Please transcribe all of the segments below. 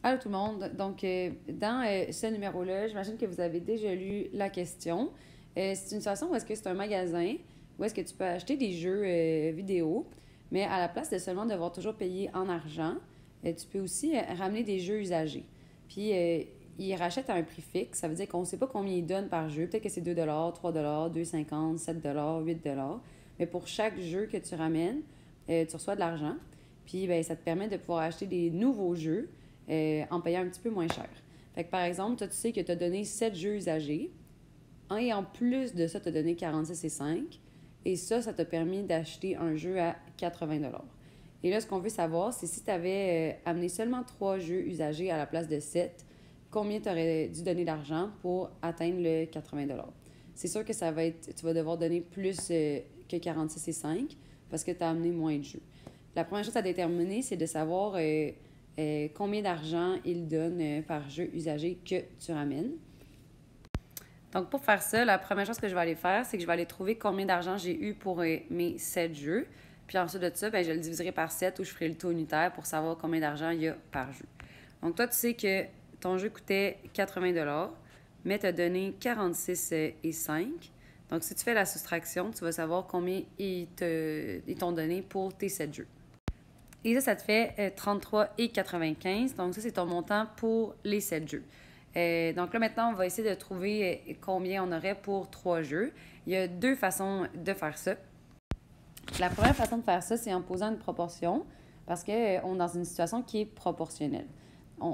Allô tout le monde. Donc, dans ce numéro-là, j'imagine que vous avez déjà lu la question. C'est une situation où est-ce que c'est un magasin où est-ce que tu peux acheter des jeux vidéo, mais à la place de seulement devoir toujours payer en argent, tu peux aussi ramener des jeux usagés. Puis, ils rachètent à un prix fixe. Ça veut dire qu'on ne sait pas combien ils donnent par jeu. Peut-être que c'est 2 3 2,50 7 8 mais pour chaque jeu que tu ramènes, tu reçois de l'argent. Puis, ben, ça te permet de pouvoir acheter des nouveaux jeux en payant un petit peu moins cher. Fait que par exemple, toi, tu sais que tu as donné 7 jeux usagés et en plus de ça, tu as donné 46,5 et ça t'a permis d'acheter un jeu à 80 Et là, ce qu'on veut savoir, c'est si tu avais amené seulement 3 jeux usagés à la place de 7, combien tu aurais dû donner d'argent pour atteindre le 80 C'est sûr que ça va être, tu vas devoir donner plus que 46,5 parce que tu as amené moins de jeux. La première chose à déterminer, c'est de savoir combien d'argent il donne par jeu usagé que tu ramènes. Donc, pour faire ça, la première chose que je vais aller faire, c'est que je vais aller trouver combien d'argent j'ai eu pour mes 7 jeux. Puis ensuite de ça, ben, je le diviserai par 7 ou je ferai le taux unitaire pour savoir combien d'argent il y a par jeu. Donc, toi, tu sais que ton jeu coûtait 80 mais tu as donné 46,5 Donc, si tu fais la soustraction, tu vas savoir combien ils t'ont donné pour tes 7 jeux. Et ça te fait 33,95 Donc, ça, c'est ton montant pour les 7 jeux. Donc là, maintenant, on va essayer de trouver combien on aurait pour 3 jeux. Il y a 2 façons de faire ça. La première façon de faire ça, c'est en posant une proportion parce qu'on est dans une situation qui est proportionnelle.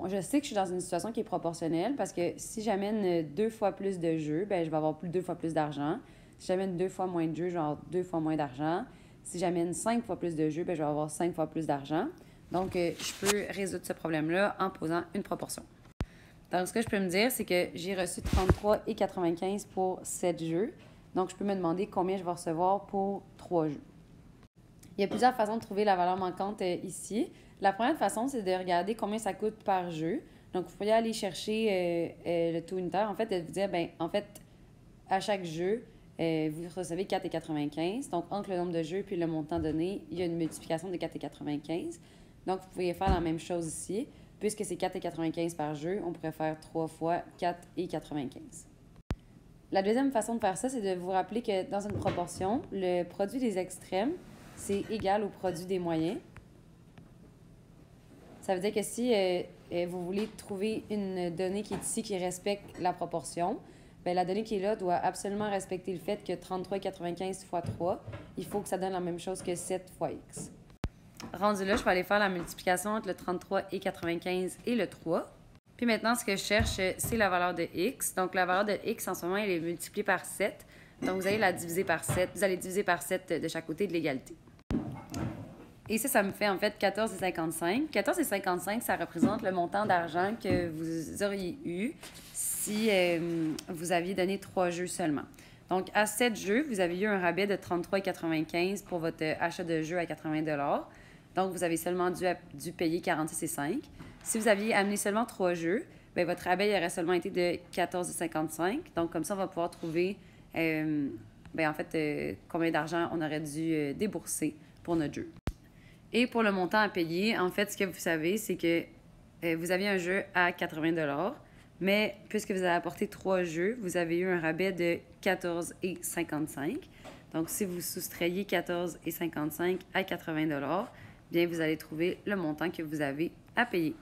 Je sais que je suis dans une situation qui est proportionnelle parce que si j'amène 2 fois plus de jeux, ben, je vais avoir 2 fois plus d'argent. Si j'amène 2 fois moins de jeux, je vais avoir 2 fois moins d'argent. Si j'amène 5 fois plus de jeux, ben, je vais avoir 5 fois plus d'argent. Donc, je peux résoudre ce problème-là en posant une proportion. Donc, ce que je peux me dire, c'est que j'ai reçu 33,95 pour 7 jeux. Donc, je peux me demander combien je vais recevoir pour 3 jeux. Il y a plusieurs façons de trouver la valeur manquante ici. La première façon, c'est de regarder combien ça coûte par jeu. Donc, vous pourriez aller chercher le taux unitaire. En fait, de vous dire, ben, en fait, à chaque jeu, vous recevez 4,95. Donc, entre le nombre de jeux puis le montant donné, il y a une multiplication de 4,95. Donc, vous pouvez faire la même chose ici. Puisque c'est 4,95 par jeu, on pourrait faire 3 fois 4,95. La deuxième façon de faire ça, c'est de vous rappeler que dans une proportion, le produit des extrêmes, c'est égal au produit des moyens. Ça veut dire que si vous voulez trouver une donnée qui est ici qui respecte la proportion, bien, la donnée qui est là doit absolument respecter le fait que 33,95 fois 3, il faut que ça donne la même chose que 7 fois x. Rendu là, je vais aller faire la multiplication entre le 33,95 et le 3. Puis maintenant, ce que je cherche, c'est la valeur de x. Donc, la valeur de x, en ce moment, elle est multipliée par 7. Donc, vous allez la diviser par 7. Vous allez diviser par 7 de chaque côté de l'égalité. Et ça me fait en fait 14,55. 14,55, ça représente le montant d'argent que vous auriez eu si vous aviez donné 3 jeux seulement. Donc, à 7 jeux, vous avez eu un rabais de 33,95 pour votre achat de jeux à 80 Donc, vous avez seulement dû payer 46,5 Si vous aviez amené seulement 3 jeux, bien, votre rabais aurait seulement été de 14,55 Donc, comme ça, on va pouvoir trouver en fait, combien d'argent on aurait dû débourser pour notre jeu. Et pour le montant à payer, en fait, ce que vous savez, c'est que vous aviez un jeu à 80 mais puisque vous avez apporté 3 jeux, vous avez eu un rabais de 14,55 Donc, si vous soustrayez 14,55 à 80 bien, vous allez trouver le montant que vous avez à payer.